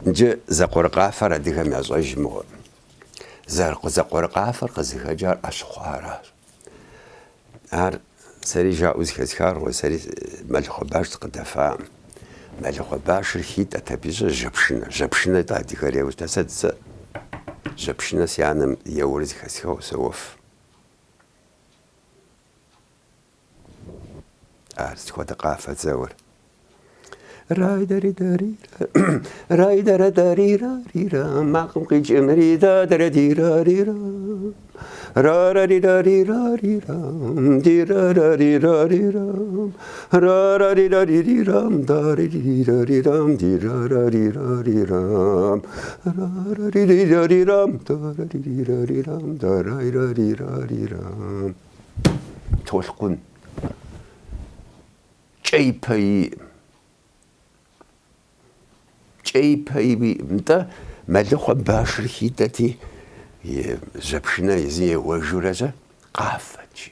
نجي زقورقافر أديهم يزوج مو زقورقافر قزيجار أشخارا أر سري جاوز كذكار وسري ملخ باش تقدفا ملخ باش الحيت أتبيج جبشنا تادي كريه وتسد جبشنا سيانم يورز كذكار سوف سكوت قافة زور راي داري داري راي داري داري راريرا معكم قيج امري داري داريرا راري داري راريرا ديراري راريرا راري داري رام داري رام ديراري راريرا راري داري رام داري رام داري راريرا تولقون جايباي جايباي متى مالخو باشر حيتتي جبشنا يزي وجورجا قافتي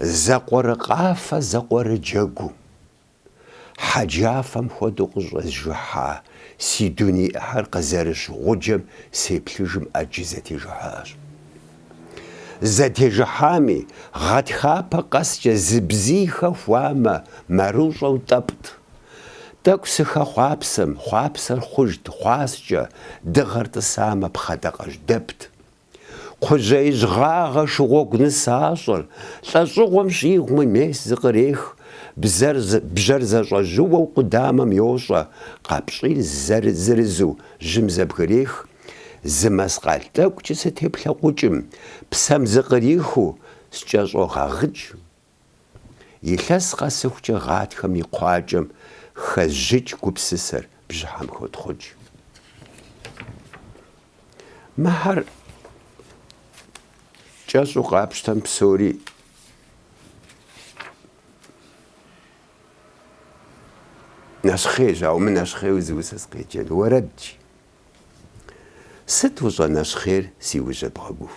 زقور قافة زقور جاكو حجافم خودو قجرز جحا سيدوني أحرق زارش غجم سيبلجم أجزتي جحاش زاتي جحامي غاد خابا قاسجا زبزيخا فواما مروجا وطبط تاكسخا خوابسر خجد خواسجا دغرت ساما بخدقاش دبت خجايج غاغا شغوك نساشر لاشغوم شيغم ميس زقريخ بجرزا جوا وقدامم يوشا قابشيل زرزو جمزا بغريخ زمسقال تاكو ستبلا قوجم بسام زقريخو سجاجو غاغج يلاسقا سوكجا غاتخم يقواجم خزج كوبسسر بجحام خود خج مهر جاسو قابشتم بسوري نشخي جاو من نشخي وزوسس قيجل وردجي ست وجا نشخير سي وجا بغبوف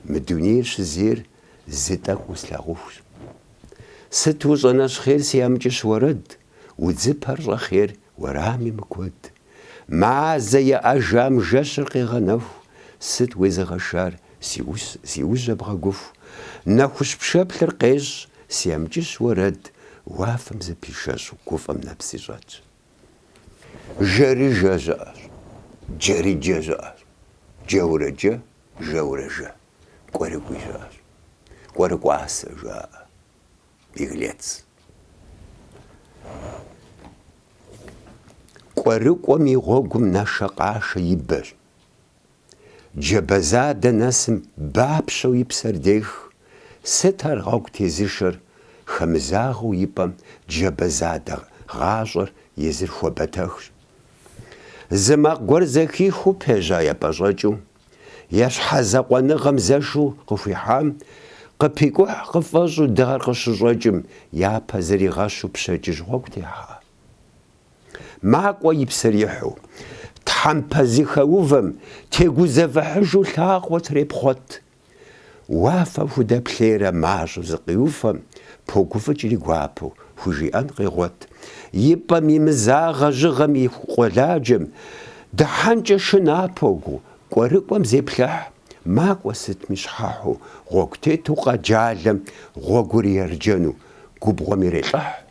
مدونير شزير زيتاك وسلاغوف ست وجا نشخير سي امجش ورد وتزبهر رخير ورامي مكود مع زي أجام جشرقي غنف ست ويزا غشار سيوز بغاقوف ناخوش بشابل رقيج سيامجيش ورد وافم زبيشاش وكوفم نفسي جات جاري جاجار جاري جاجار جاورجا جاورجا كوريكو جار كوريكو عسى جا بيغليتس قرقوم يغوغم ناشقاش يبر جبزاد ناسم بابشو يبسر ديخ ستر غوك تيزيشر خمزاغو يبم جبزاد غاجر يزر خوبتخش زماق غورزاكي خو بيجا يباجاجو ياش حزاقو نغمزاشو قفيحام قبيكوح قفاجو دغر قشجاجم يا بازري غاشو بشاجج غوك تيحا ماكو يبسريحو تحمبازي خوفم تيغو زفحجو لاقو تريبخوت وافا فودا بليرا ماجو زقيوفم بوكوفا جري غوابو فوجي انقي غوت يبا ميمزاغا جغم يقولاجم دحانجا شنابوغو قورقوم زيبلح ماكو ست مشحاحو غوكتيتو قاجالم غوغوري يرجنو قوبغو ميريطح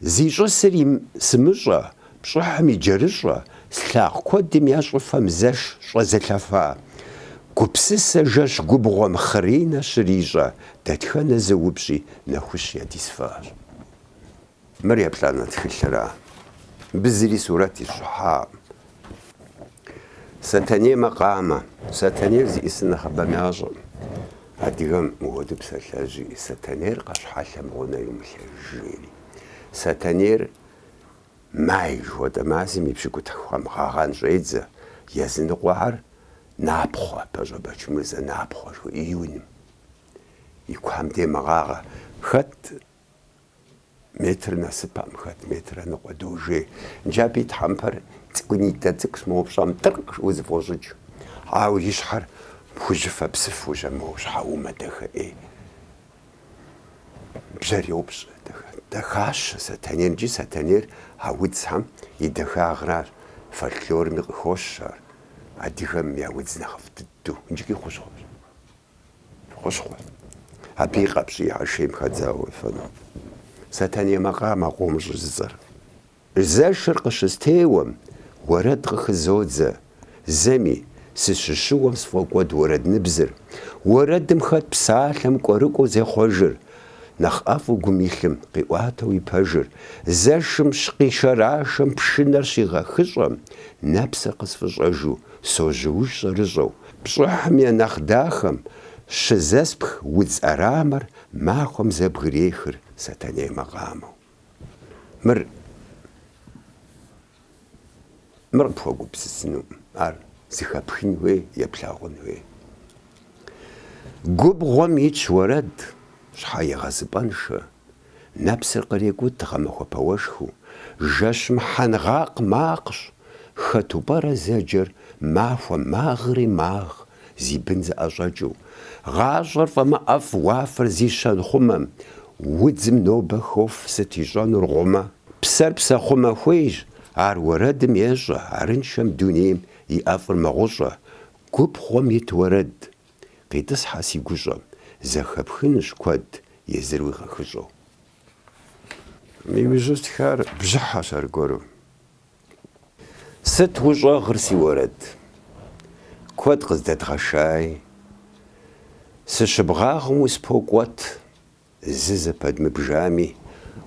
زيجو سري سمجا بشحمي جرجا سلاق كودم ياشوفا مزاش شوزلافا قبسسا جاش قبغو مخرينا شريجا داتخانا زوبشي نخوش يديسفار مريا بلانا تخلرا بزري سوراتي الشحام ستاني مقامة ستانير زي اسنا خبا مياجم هاديهم مودو بسلاجي ستانير قاش حالة مغونا يوم الجيري ستانير مايج ودا مازم يبشكو تخوام غاغان جيدزا يزن قوار نابخو باجا باجموزا نابخو شو ايونم يكوام دي مغاغا خط متر ناسبام خط متر نقو دوجي نجابي تحمبر تكوني تاتكس موبشام ترق وزفوجج عاو يشحر пхужьыфэ псыфу жэмыуэ щхьэӀумэ дахэ бжэр йопщӀэ дахащэ Сатэнейр икӀи Сатэнейр а удзхэм и дахагъращ фольклорми къыхощ ар адыгэм я удз нэхъыфӀ дыдэу иджыри хущхъуэ абы и къэпщӀи а шейм хадзауэ уефэну Сатэней макъамэ къомыщӀыр зыцӀэр зэшыр къыщыстеуэм уэрэд къыхызодзэ зэми сыщыщыуэм сфӀокӀуэд уэрэдныбзыр уэрэдым хэт псалъэм кӀуэрыкӀуэу зехъуэжыр нэхъ ӀэфӀу гум илъым къиӀуатэу ипэжыр зэшым щыкъишэрашэм пшынэр щигъэхыщӀэм нэпсыр къысфӀыщӀэжу сожьыуж щӀэрыщӀэу пщӀыхьым я нэхъ дахэм щызэспх удз Ӏэрамэр махуэм зэбгрехыр Сатэней макъамэу. Мыр къыпхуэгупсысыну ар зыхэпхын хуей еплъагъун хуей. Губгъуэм итщ уэрэд щхьэ егъэзыпӀэншэ нэпсыр кърекӀут гъэмахуэ пэуэшхыу жэщым хьэнгъакъ макъщ хэту пӀэрэ зэджэр махуэм магъри магъ зи бын зыӀэщӀэкӀыу гъащӀэр фӀэмыӀэфӀ уафэр зи щэнхъумэм удзым нобэ хоф сыт ищӀэнур гъумэ псэр псэхъумэ хуейщ ар уэрэдым ещӀэ арыншэм дунейм и ӀэфӀыр мэгъущӀэ губгъуэм ит уэрэд къитӀысхьэ си гущӀэм зэхэпхынущ куэд езыр уигъэхыщӀэу. Иужьыу стхар бжьыхьэщ аргуэру. Сыт ущӀэгъыр си уэрэд? Куэд къыздэдгъэшай. Сыщыбгъагъым успокӀуэт зы зэпэдмыбжами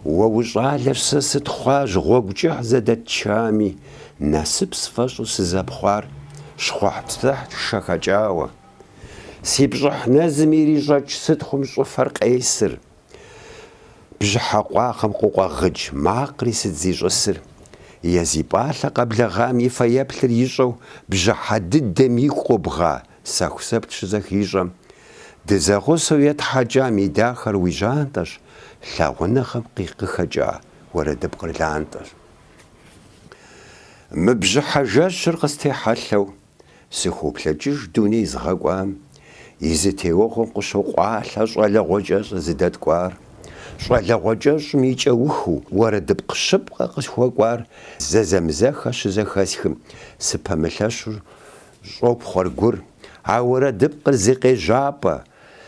уэ ущӀалэщ сэ сытхъуащ гъуэгукӀыхь зэдэтчами насып сфэщӀу сызэпхъуар щхъухьпсыхь шэхэкӀауэ. Си пщӀыхь нэзым ирищӀэкӀ сыт хъум щӀыфэр къесыр бжьыхьэ къуагъым къокъуэгъыкӀ макъри сыт зищӀысыр ези пӀалъэ къэблэгъам и фэ еплъыр ищӀэу бжьыхьэ дыдэм игу къобгъа сэху сэбт щызэхищӀэм дызэгъусэу етхьэкӀам и дахэр уи жьантӀэщ лъагъуныгъэм къыхэкӀа уэрэдыпкъыр лантӀэщ. Мы бжьыхьэ жэщыр къыстехьэлъэу сыхуоплъэкӀыж дуней згъэкӀуам и зытеуэгъуэм къыщокъуалъэ щӀалэгъуэкӀэщӀ зыдэткӀуар щӀалэгъуэкӀэщӀым и кӀэухуу уэрэдыпкъ щыпкъэ къысхуэкӀуар зэзэмызэхэ щызэхэсхым сыпэмылъэщу щӀопхъу аргур а уэрэдыпкъыр зыкъежьапӀэ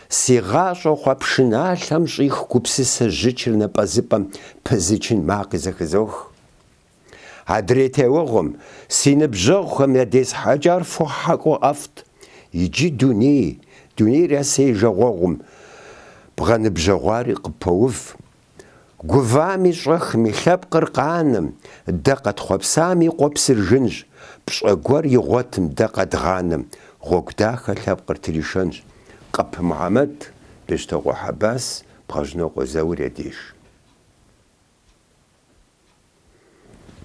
си гъащӀэ хъуа пшыналъэм щӀих гупсысэ жьычыр напӀэзыпӀэм пызычын макъи зэхызох. Адрей теуэгъуэм си ныбжьэгъухэм я десхьэкӀар фо хьэкӀуэ ӀэфӀт иджы дунейр ясей жагъуэгъум бгъэныбжьэгъуари къыпоув. Гувами щӀэхми лъэпкъыр къанэм дэ къэтхъуэпсами къуэпсыр жынщ пщӀэ гуэр игъуэтым дэ къэдгъанэм гъуэгу дахэ лъэпкъыр тришэнщ. Къэпы Мухьэмэд Бещтэгъуэ Хьэбас бгъэжьынэу къозэур я деж.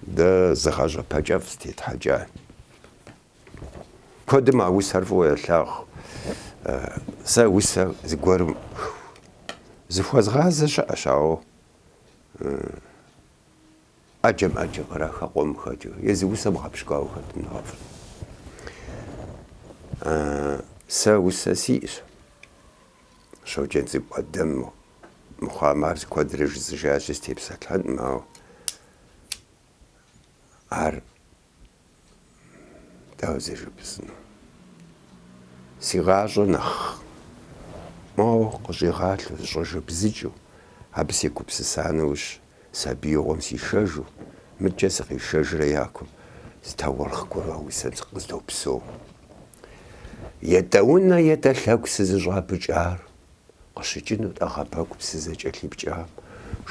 Дэ зыгъэщӀэ пэкӀэфӀ зытетхьэкӀа. Куэдым а усэр фӀыуэ елъагъу. Сэ усэ зыгуэрым зыхуэзгъазэ щыӀэщ, ауэ Ӏэджэм Ӏэджэ кърахэ къуэм хэкӀэ. Езы усэ бгъэпщкӀуауэ хэтым нэхъыфӀ. Сэ усэ сиӀэщ. Щоджэн цӀыкӀу Ӏэдэм мыхъуамэ ар куэдрэ жызыжащи степсэлъэнтэкъым, ауэ ар дауэ зежыпсыну. Си гъащӀэр нэхъ моуэ къыщӀигъалъэу зыщӀэжыбзыкӀыу абы сегупсыса нэужь сабиигъуэм сишэжу мыкӀэ сыкъишэжрэ якум зытаурыхъ гуэру усэм къыздопсэу. ЕтӀэунэ етӀэлъэгу сызыщӀабыкӀар къыщыкӀыну тӀэгъэбэгу сызэкӀэлъипкӀам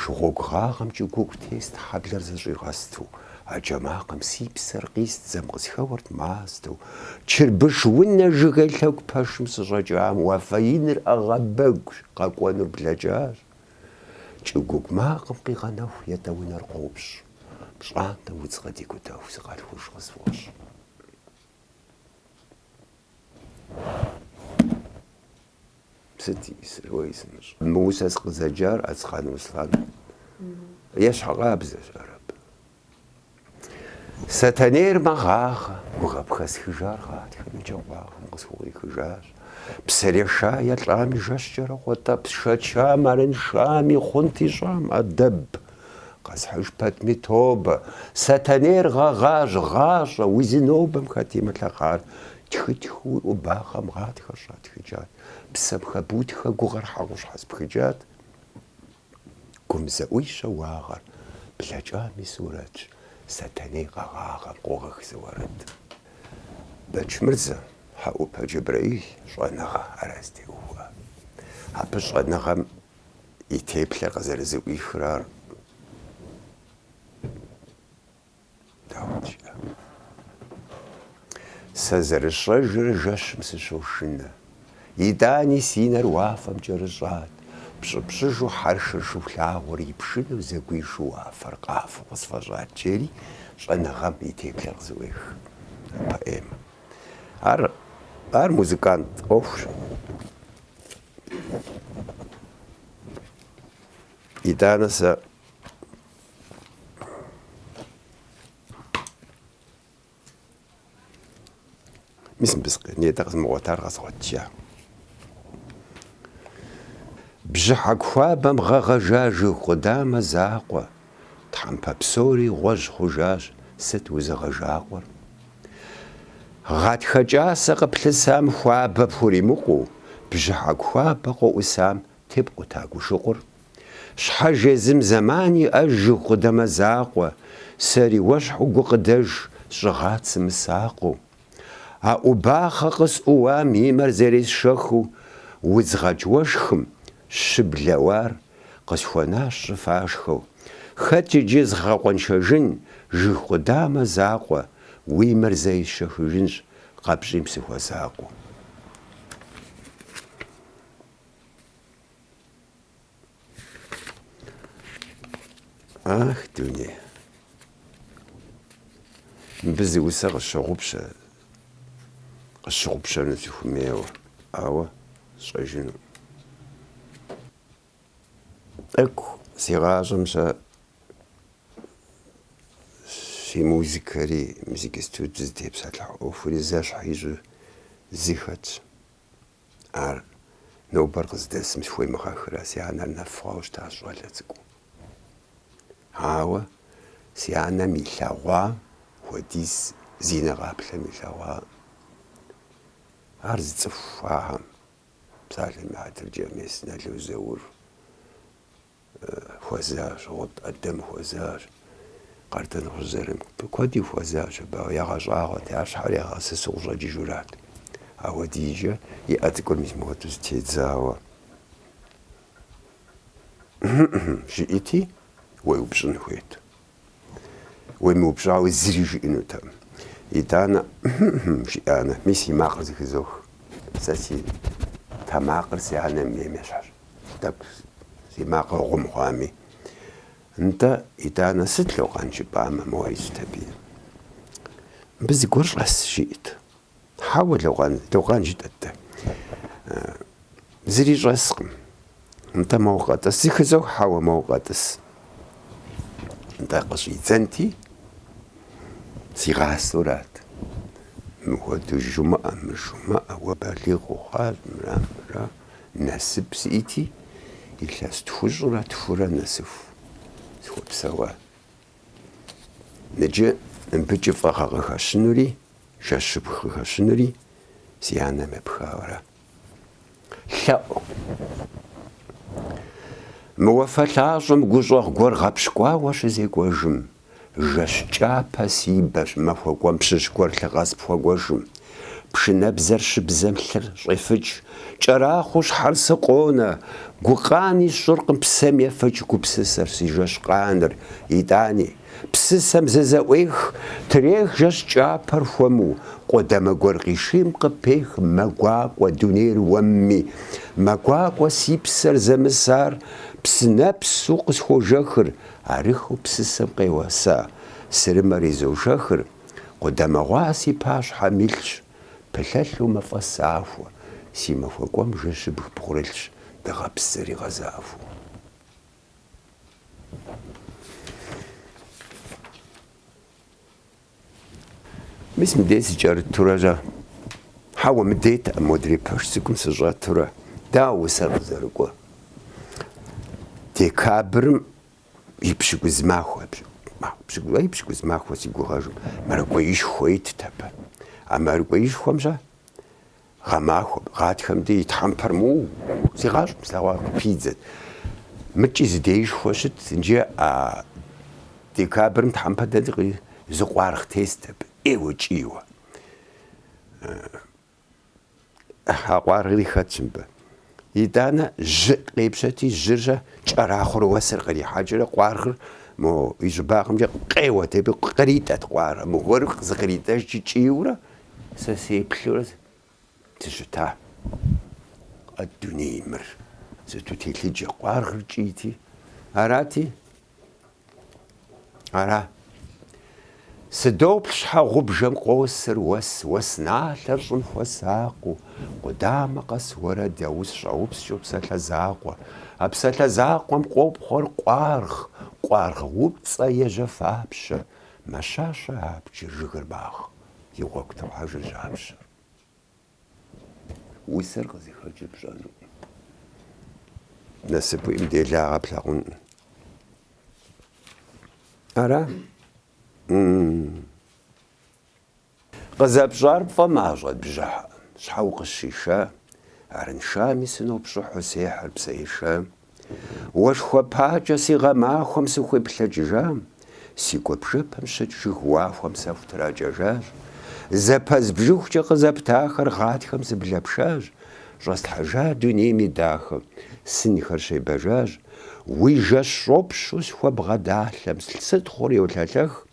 шыгъуэгу гъагъэмкӀэ гугу тест хьэблэр зэщӀигъэсту Ӏэджэ макъым си псэр къист зэм къысхэуэрт мастэу чырбыш унэ жыгей лъэгу пэшым сыщӀэкӀам уафэ иныр Ӏэгъэбэгущ къэкӀуэнур блэкӀащ. КӀы гугу макъым къигъэнэху етӀэунэр къопщ. ПщӀантӀэ удз къыдикӀутэху сыкъалъхуж къысфӀощ. Сыт исыр уэ исымыщӀ? Мы усэ сыкъызэджар Ацкъэн Услъэн ещхьэкъабзэщ ар абы. Сатэнейр мэгъагъэ, гугъэпхэсхыжар гъатхэм и кӀэгъуагъым къысхугъихыжащ. Псыри шая лӀами жэщкӀэрэ къуэтӀэ, пшэчам, арыншами, хъунти щӀам Ӏэдэб. Къэсхьыж пэтми тобэ, Сэтэнейр гъащӀэ, уи зи нобэм хэт имылъэхъар. Тхытху уи Ӏубагъэм гъатхэр щӀатхыкӀат, псэм хэбутхэ гугъэр хьэщӀу щхьэспхыкӀат. Гумзэӏуищэ уагъэр, блэкӀами сурэтщ, Сэтэней къэгъагъэм къогъэх зыуэрыт. Бэчмырзэ, Хьэӏупэ Джэбрэил щӀэныгъэ арэзытеухуа. Абы щӀэныгъэм и теплъэр къызэрызыӀуихрар дауэ щыӏэ. Сэ зэрыщӀэжыр жэщым сыщошынэ. ИтӀани си нэр уафэм кӀэрыщӀат. Пщӏыпщӏыжу хьэршыр шыхулъагъуэр ипшыну зэгуишу уафэр къафэу къысфӀэщӀат джери щӀэныгъэм и теплъэр къызыӀуех поэма. Ар музыкант Ӏуэхущ. ИтӀанэ сэ мис нетӀэ къызмыгъуэтар къэзгъуэтжа. Бжьыхьэ куабэм гъэгъэжа жыг къудамэ закъуэ. Тхьэмпэ псори гъуэжь хъужащ, сыт узыгъэжакъуэр? Гъатхэ кӀасэ къыплъысам хуабэ пхуримыкъуу, бжьыхьэ куабэ къоӀусам тепкъут а гушыӀур. Щхьэж езым зэман иӀэж жыг къудамэ закъуэ, сэри уэщхьу гу къыдэж щӀыгъат сымысакъыу. А Ӏубахъэ къысӀуам и мэр зэресшэхыу, удзгъэкӀ уэшхым щыблэуар къысхуэнащ щӀыфашхэу. Хэт иджы згъэкъуэншэжын, жыг къудамэ закъуэ, уи мэр зэи сшэхыжынщ, къэпщӀим сыхуэзакъуэу. Ах, дуней. Мыбы зи усэ къысщыгъупщэну сыхумейуэ, ауэ сщӀэжыну. Тӏэкӏу си гъащӏэм щэ си музыкэри, музык институт зытепсэлъыхь ӏуэхури зэщхь ищӏу зи хэтщ. Ар нобэр къыздэсым схуемыгъэхрэ, си анэр нэф хъуауэ щытащ щӏалэ цӏыкӏуу. Ауэ си анэм илъэгъуа хуэдиз зи нэгъаплъэм илъэгъуа. Ар зы цӏыху хуахэм, псалъэм и хьэтыр Джамес Налу Зэур хуэзащ, гъут ӏэдэм хуэзащ, къардын гъужьэрым куэди хуэзащ, абы ягъэщӏагъуэт, арщхьэр ягъэсысу къыщӏэкӏыжурат. Ауэдиижэ и ӏэ цӏыкӏур мис мыгъуэту зытедзауэ жиӏити, уеупщӏын хуейт. Уемыупщӏауэ зыри жиӏэнутэкъым. ИтӀанэ жиӏанэ, мис и макъыр зыхызох. Сэ си тэмакъыр си анэм емещхьэщ. Тӏэкӏу си макъыр гъум хъуами. НтӀэ итӀанэ сыт лъокъан жыпӀамэ, моуэ исутэби. Мыбы зыгуэр щӀэс жиӏэт. Хьэуэ лъокъан жытӏэ-тӏэ. Зыри щӀэскъым. НтӀэ моуэ къэтӏыс. Зыхызох хьэуэ моуэ къэтӏыс. НтӀэ къыщӀидзэнти си гъасэурат. Мыхуэду жумыӏэ, мыжумыӏэ, уэ балигъ ухъуащ, мыра, насып сиӏити, илъэс тхущӏрэ тхурэ нэсыху схуэпсэуа. Ныджы мыбы кӏыфӏэгъэ къыхэщынури, жэщыбг къыхэщынури си анэм епхауэрэ. Лъэӏу. Мы уафэлъащӏэм гущӏэгъу гуэр гъэпщкӏуауэ щызекӏуэжым, жэщ кӏапэ си бэщ махуэ кӏуэм пщыщ гуэр лъы къэс пхуэгуэжым. Пшынэбзэр щыбзэм лъыр щӏефыкӏ, кӏэрахъуэу щхьэр сыкъонэ, гукъани сщӏыркъым псэм ефыкӏ гупсысэр си жэщ къанэр. ИтӀани, псысэм зызэӏуех, трех жэщ кӏапэр хуэму, къудамэ гуэр къишийм къыпех мэгуакӏуэ дунейр уэмми. Мэгуакӏуэ си псэр зэмысар, псынэпсу къысхуожэхыр, арыххэу псысэм къеуэса. Сырымэр изожэхыр, къудамэгъуа си пащхьэ милъщ, пылъэлъу мафӏэсахуэ, си махуэ кӏуэм жэщыбг бгъурылъщ, дыгъэпсыри гъэзахуэу. Мис мыбдей сыкӏэрытурэ Хьэуэ мыдейт модрей пэш цӀыкӀум сыщӀэтурэ дауэ сэр къызэрыкӀуэр. Декабрым и пщыкӀуз махуэ, и пщыкӀуз махуэ си гугъэжым мэрыкӀуеишхуэ итт абы. А мэрыкӀуеишхуэмщэ гъэмахуэ, гъатхэм де и тхьэмпэр си гъащӀэм слъэгъуа пидзэт. МыкӀи зыдеишхуэ щыт, иджы а декабрым тхьэмпэ дэдэ зы къуаргъ тест абы, Ӏейуэ кӀийуэ. А къуаргъри хэтщ мыбы. ИтӀанэ жьы къепщэти, жьырщэ кӀэрахъуэр уэсыр кърихьэкӀрэ къуаргъыр мо и щӀыбагъымкӀэ къеуэт, абы къритӀэт къуаргъыр. Мыгуэру зыкъритӀэжкӀи кӀийуэрэ сэ сеплъурэ сыщыта. Дуней мыр зыту телъыджэ къуаргъыр кӀийти. Арати, сыдоплъ щхьэгъубжэм къосыр уэс налъэр щӀым хуэсакъыу, къудамэ къэс уэрэд я ус щӀэупскӀэу псалъэ закъуэ. А псалъэ закъуэм къопхъуэр къуаргъ упцӀэ ежьэфапщэ, мэщащэ абджыр жыгыр магъ, и гъуэгу тохьэжыр жьапщэр. Усэр къызыхэкӀыр пщӀэнукъым. Насыпу имыделагъэ плъагъункъым. Ара? КъызэпщӀар пфӀэ мащӀэт бжьыхьэ. Щхьэ укъыщишэ? Арыншами сынопщӀыхьу сехьыр псэишэм. Уэшхуэ пакӀэ си гъэмахуэм сыхуеплъэкӀыжам, си гуэбжэпэм щыт жыг уахуэм сэху тракӀэжащ. Зэпэз бжыхукӀэ къызэптахэр гъатхэм зыблэпшащ. Щӏэслъхьэжа дунейм и дахэ, сынхэр щебэжащ. Уи жэщ щӀопщу схуэбгъэдалъэм, сыт хъур йолъэлъэх?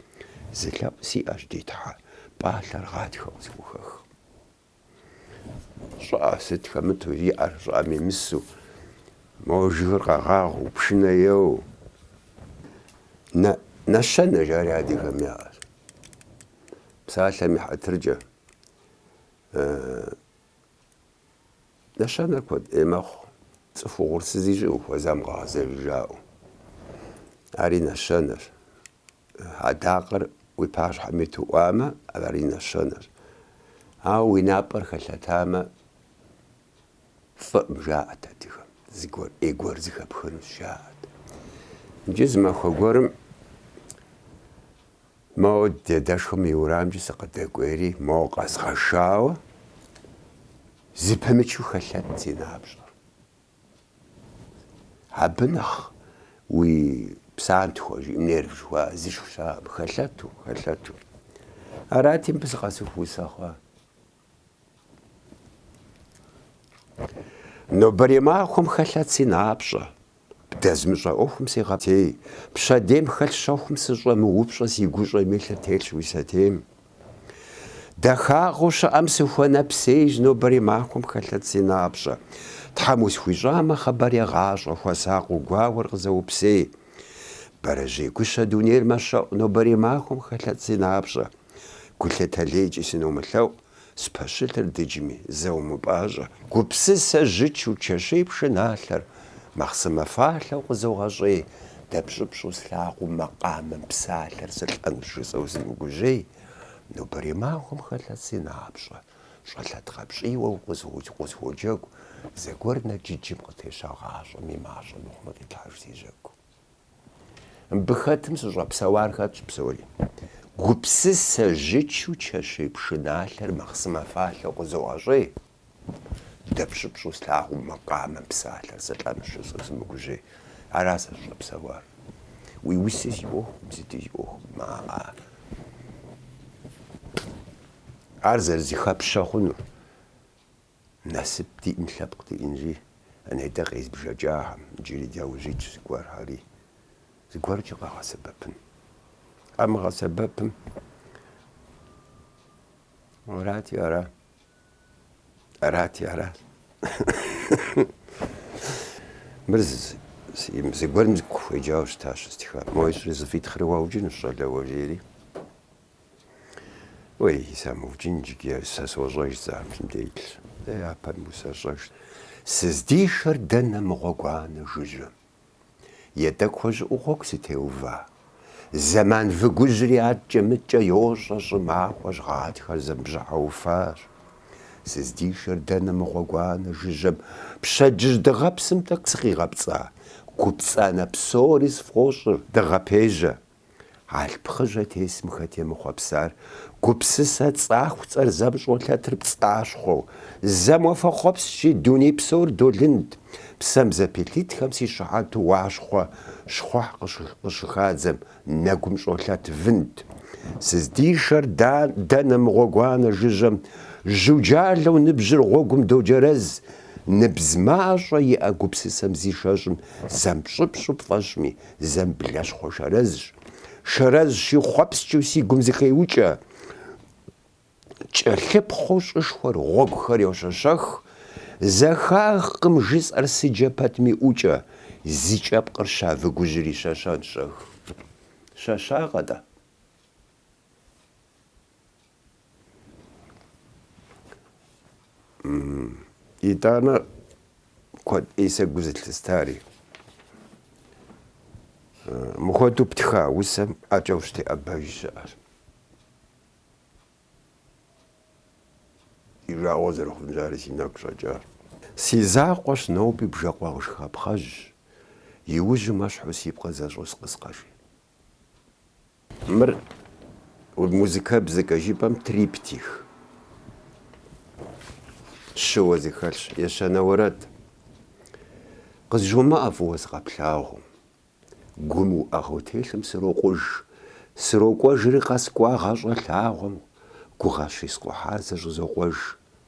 Зы лъэӀу сиӀэщ ди Тхьэ, пӀалъэр гъатхэу къызыхухэх. ЩӀыӀэ сыт хэмыту иӀэр, щӀыӀэм емысу, мо жыгыр къэгъагъэу, пшынэеу. Нэщэнэ жари адыгэм яӀэр. Псалъэм и хьэтыркӀэ нэщэнэр куэд Ӏей мэхъу, цӀыху угъурсызи щӀыӀэу хуэзэм къэгъэзэж жаӀэу. Ари нэщэнэщ. Адакъэр уи пащхьэм итыӀуамэ, ари нэщэнэщ. Ауэ уи напӀэр хэлъэтамэ, фӀыӀым жаӀэт адыгэм. Зыгуэр Ӏей гуэр зыхэпхынущ жаӀэт. Иджы зы махуэ гуэрым моуэ дедэшхуэм и уэрамкӀэ сыкъыдэкӀуейри, моуэ къэзгъэшауэ, зыпымычу хэлъэт си набжьэр. Абы нэхъ уи псантхуэ жиӀэм нерв жыхуа зышх щаӀэм хэлъэту. Арати мыбы сыкъэсыху усэхъуа. Нобэрей махуэм хэлъэт си напщӀэ. БдэзмыщӀэ Ӏуэхум сегъэтей. Пщэдейм хэлъ щэхум сыщӀэмыупщӀэ си гущӀэм илъыр телъщ уи сэтейм. Дахагъэу щыӀэм сыхуэнэпсейщ. Нобэрей махуэм хэлъэт си напщӀэ. Тхьэм усхуищӀамэ, хъыбар егъащӀэ. Хуэсакъыу гуауэр къызэупсей. Бэрэжьей гущэ дунейр мэщэӀу. Нобэрей махуэм хэлъэт си напщӀэ. ГулъытэлейкӀи сыномылъэӀу. Спэщылъыр дыджми зэумыпӀащӀэ. Гупсысэ жьычу чэщей пшыналъэр махъсымэ фалъэу къызогъэщӀей. ДэпщӀыпщӀу слъагъуу макъамэм псалъэр сылӀэнущ жысӀэу зымыгужьей. Нобэрей махуэм хэлъэт си напщӀэ. ЩӀэлъэтгъэпщӀийуэ укъысхуоджэгу. Зэгуэр нэджыджым къытещагъащӀэм и мащӀэ мыхъумэ къитхьэж си жьэгу. Мыбы хэтым сыщӀэпсэуар хэтщ псори. Гупсысэ жьычу чэщей пшыналъэр махъсымэ фалъэу къызогъэщӀей. ДэпщӀыпщӀу слъагъуу макъамэм псалъэр сылӀэнущ жысӀэу зымыгужьей. Ара сэ сыщӀэпсэуар. Уи уси си Ӏуэхум, зыди си Ӏуэхум. Ар зэрызыхэпщэ хъуну. Насып диӀэм лъэпкъ диӀэнщи, анейдэ къезбжэкӀахэм, иджыри дяужьитщ зыгуэрхэри. ЗыгуэркӀэ къагъэсэбэпын. Къэмыгъэсэбэпым арати ара. Мыр зыгуэрым зыкъыхуеджауэ щытащ стихам. Мо ищӀри зыфӀитхъыр уаукӀынущ щӀалэуэ жери. Уей, самыукӀын иджыги сэ сощӀэж зам делъ. Япэм усэщӀэж. Сыздишэр дэнэ мыгъуэ гуанэ жыжьэ. ЕтӀэкӀуэ щӀыӀуу гъуэгу сытеува. Зэман выгужьри аткӀэ мыкӀэ йощӀэ щӀымахуэ жьгъатхэр зэмыбжьыхьэуфащ. Сыздишэр дэнэ мыгъуэгуанэ жыжьэм пщэдджыжь дыгъэпсым тӏэкӏу сыкъигъэпцӏа. Гупцӏанэ псори сфӏощӏыр дыгъэпежьэ. Алъпхъыжьэ тесым хэт емыхъуэпсар гупсысэ цӏаху цӏэр зэм щӏолъэтыр пцӏащхъуэу, зэм уафэхъуэпсщи дуней псор долынд. Псэм зэпилъитхэм си щыхьэту уащхъуэ щхъухь къыщыхадзэм нэгум щӏолъэт вынт. Сыздишэр дэнэ мыгъуэгуанэ жыжьэм жьуджалэу ныбжьыр гъуэгум доджэрэз. Ныбз мащӏэ иӏэ гупсысэм зишэщӏым зэм пщӏыпщӏу пфӏэщӏми, зэм блэщхъуэ шэрэзщ. Шэрэз щихъуэпскӏыу си гум зыхеукӏэ. КӀэлъыпхъуэу щӏышхуэр гъуэгухэр йощэщэх. Зэхагъкъым жысӏэр сыджэ пэтми ӏукӏэ. Зи кӏэпкъыр щавыгужьри щэщэн щэх. Щэщагъэ-тӏэ. ИтӀанэ куэд Ӏей гузылъыстари. Мыхуэдэу птха усэм ӏэкӏэ ущытеӏэбэж щыӏэр. И жагъуэ зэрыхъунщӏари си нэгу щӏэкӏар. Си закъуэщ ноби бжэкъуэгъышхапхъэжь. Иужьым мэщхьу си пкъэ зэщӏу сыкъыскъэжи. Мыр музыкэбзэ жыпӏэм триптих. Щыуэ зыхэлъщ. Ещанэ уэрэд. Къызжумыӏэ фӏыуэ сыкъэплъагъуу. Гум уӏэгъэу телъым срокъуж. Срокӏуэжри къэскӏуа гъэщӏэ лъагъуэм. Гугъэщи скъухьар зэщӏызокъуэж.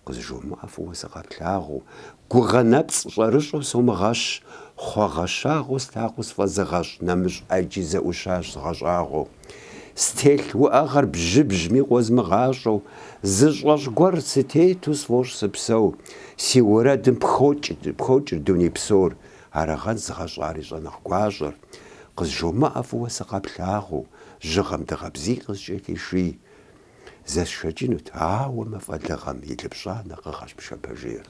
Къызжумыӏэ фӏыуэ сыкъэплъагъуу. Гугъэ нэпцӏ щӏэрыщӏэу сомыгъэщ. Хъуэгъэщагъуэу стакъыу сфӏэзыгъэщ. Нэмыщӏ ӏэджи зэӏущащ сгъэщӏагъуэу. Стелъ уӏэгъэр бжьыбжьми къозмыгъащӏэу. Зыщӏэщӏ гуэр сытету сфӏощӏ сыпсэу. Си уэрэдым пхокӏыр дуней псор. Арагъэн зыгъэщӏари щӏэ нэхъ гуащӏэр. Къызжумыӏэ фӏыуэ сыкъэплъагъуу. Жьыгъэм дыгъэбзий къызкӏэлъиший. Зэсшэкӏынут, ауэ мафӏэлыгъэм и лыпщӏанэ къыгъэщ пшапэжейр.